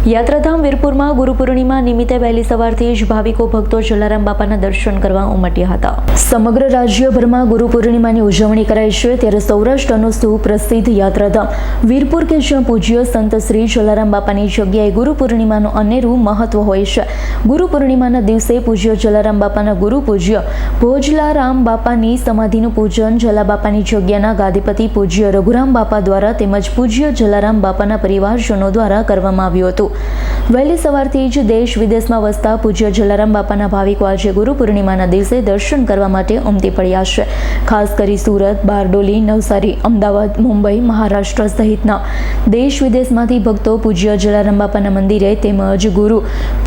યાત્રાધામ વીરપુરમાં ગુરુ પૂર્ણિમા નિમિત્તે વહેલી સવારથી જ ભાવિકો ભક્તો જલારામ બાપાના દર્શન કરવા ઉમટ્યા હતા। સમગ્ર રાજ્યભરમાં ગુરુ પૂર્ણિમાની ઉજવણી કરાઈ છે, ત્યારે સૌરાષ્ટ્રનું સુપ્રસિદ્ધ યાત્રાધામ વીરપુર કે જ્યાં પૂજ્ય સંત શ્રી જલારામ બાપાની જગ્યાએ ગુરુ પૂર્ણિમાનું અનેરું મહત્વ હોય છે। ગુરુ પૂર્ણિમાના દિવસે પૂજ્ય જલારામ બાપાના ગુરુ પૂજ્ય ભોજલારામ બાપાની સમાધિનું પૂજન જલાબાપાની જગ્યાના ગાદીપતિ પૂજ્ય રઘુરામ બાપા દ્વારા તેમજ પૂજ્ય જલારામ બાપાના પરિવારજનો દ્વારા કરવામાં આવ્યું હતું। વહેલી સવારથી જ દેશ વિદેશમાં વસતા પૂજ્ય જલારામ બાપાના ભાવિકો આજે ગુરુ પૂર્ણિમાના દિવસે દર્શન કરવા માટે ઉમટી પડ્યા છે। ખાસ કરી સુરત, બારડોલી, નવસારી, અમદાવાદ, મુંબઈ, મહારાષ્ટ્ર સહિતના દેશ વિદેશમાંથી ભક્તો પૂજ્ય જલારામ બાપાના મંદિરે તેમજ ગુરુ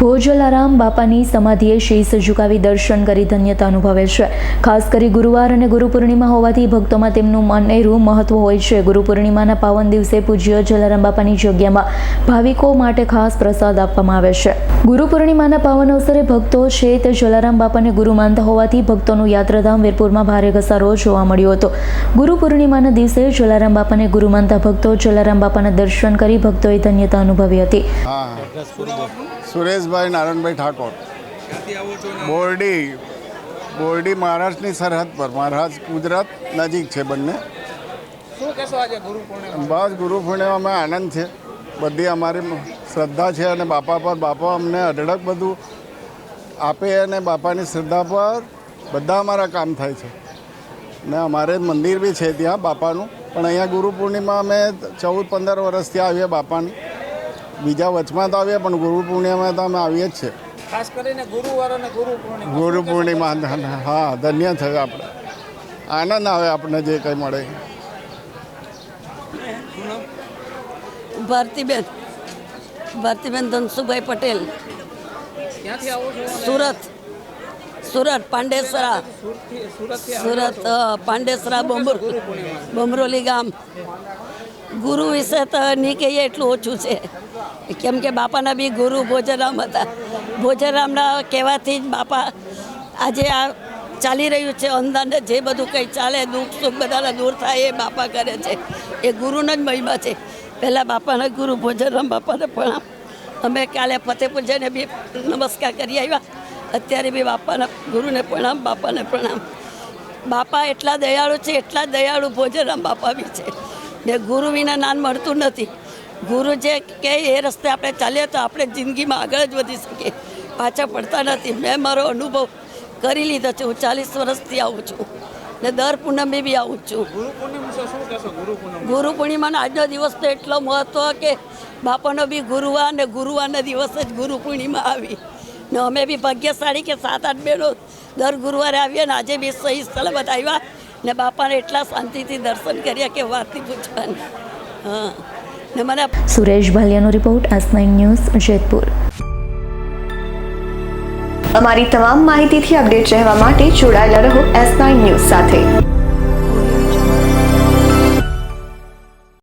ભોજલારામ બાપાની સમાધિએ શીશ ઝુકાવી દર્શન કરી ધન્યતા અનુભવે છે। ખાસ કરી ગુરુવાર અને ગુરુ પૂર્ણિમા હોવાથી ભક્તોમાં તેમનું અનેરું મહત્વ હોય છે। ગુરુ પૂર્ણિમાના પાવન દિવસે પૂજ્ય જલારામ બાપાની જગ્યામાં ભાવિકો માટે ખાસ પ્રસાદ આપવામાં આવે છે। ગુરુ પૂર્ણિમાના પાવન અવસરે ભક્તો છે તે જલારામ બાપાને ગુરુ માનતા હોવાથી ભક્તોનું યાત્રાધામ વીરપુરમાં ભારે ઘસારો જોવા મળ્યો હતો। ગુરુ પૂર્ણિમાના દિવસે જલારામ બાપાને ગુરુ માનતા ભક્તો જલારામ બાપાના દર્શન કરી ભક્તોએ ધન્યતા અનુભવી હતી। સુરેશભાઈ નારાયણભાઈ ઠાકોર, બોરડી મહારાષ્ટ્રની સરહદ પર, મહારાષ્ટ્ર ગુજરાત નજીક છે બંને। બસ ગુરુ પૂર્ણિમામાં આનંદ છે, બધી અમારી શ્રદ્ધા છે અને બાપા પર બાપા અમને અઢળક બધું આપે અને બાપાની શ્રદ્ધા પર બધા અમારા કામ થાય છે ને અમારે મંદિર બી છે ત્યાં બાપાનું, પણ અહીંયા ગુરુ પૂર્ણિમા અમે 14-15 વર્ષથી આવીએ બાપાની। બીજા વચમાં તો આવીએ પણ ગુરુ પૂર્ણિમામાં તો અમે આવીએ જ છે। ખાસ કરીને ગુરુવાર અને ગુરુ પૂર્ણિમા હા ધન્ય થયો, આપણે આનંદ આવે આપણને જે કંઈ મળે। ભારતીબેન ધનસુભાઈ પટેલ, ક્યાંથી આવો છો? સુરત પાંડેસરા, પાંડેસરા બમરોલી ગામ। ગુરુ વિશે તો નહીં કહીએ એટલું ઓછું છે, કેમ કે બાપાના બી ગુરુ ભોજરામ હતા। ભોજરામના કહેવાથી જ બાપા આજે આ ચાલી રહ્યું છે અંદાને, જે બધું કંઈ ચાલે દુઃખ સુખ બધાના દૂર થાય એ બાપા કરે છે, એ ગુરુનો જ મહિમા છે। પહેલાં બાપાના ગુરુ ભોજરામ બાપાને પ્રણામ। અમે કાલે ફતેપુર જઈને બી નમસ્કાર કરી આવ્યા, અત્યારે બી બાપાના ગુરુને પ્રણામ, બાપાને પ્રણામ। બાપા એટલા દયાળુ છે, એટલા દયાળુ ભોજરામ બાપા બી છે ને ગુરુ વિના નામ મળતું નથી। ગુરુ જે કહે એ રસ્તે આપણે ચાલીએ તો આપણે જિંદગીમાં આગળ જ વધી શકીએ, પાછા પડતા નથી। મેં મારો અનુભવ કરી લીધો છે, હું 40 વર્ષથી આવું છું ને દર પૂનમે બી આવું છું। ગુરુ પૂર્ણિમાનો આજનો દિવસ તો એટલો મહત્વ કે બાપાનો બી ગુરુવાર ને ગુરુવારના દિવસે જ ગુરુ પૂર્ણિમા આવી ને અમે બી ભાગ્યશાળી કે 7-8 બહેનો દર ગુરુવારે આવીએ ને આજે બી સહી સ્થળે બધા આવ્યા ને બાપાને એટલા શાંતિથી દર્શન કર્યા કે વાતથી પૂછવાની। હા ને મને Suresh ભાલિયાનો report, S9 news, Jetpur. અમારી તમામ માહિતીથી અપડેટ રહેવા માટે જોડાયેલા રહો S9 ન્યૂઝ સાથે।